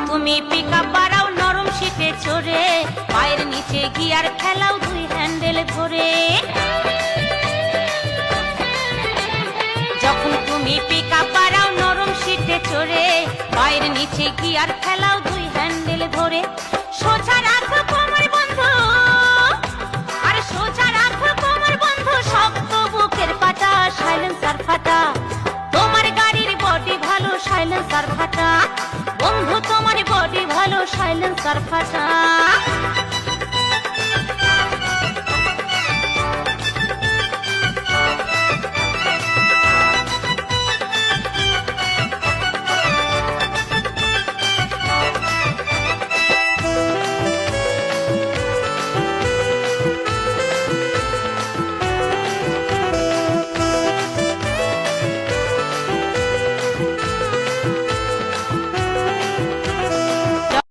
তুমি পিকআপ বাড়াও নরম সিটে চড়ে, পায়ের নিচে গিয়ার খেলাও দুই হ্যান্ডেল ধরে। যখন তুমি পিকআপ বাড়াও নরম সিটে চড়ে, পায়ের নিচে গিয়ার খেলাও দুই হ্যান্ডেল ধরে। সোজা রাখো কোমর বন্ধু, আর সোজা রাখো কোমর বন্ধু, শক্ত বুকের পাটা, সাইলেন্সার ফাটা। তোমার গাড়ির বডি ভালো, সাইলেন্সার ফাটা বন্ধু, তোমার বডি ভালো, সাইলেন্সার ফাটা।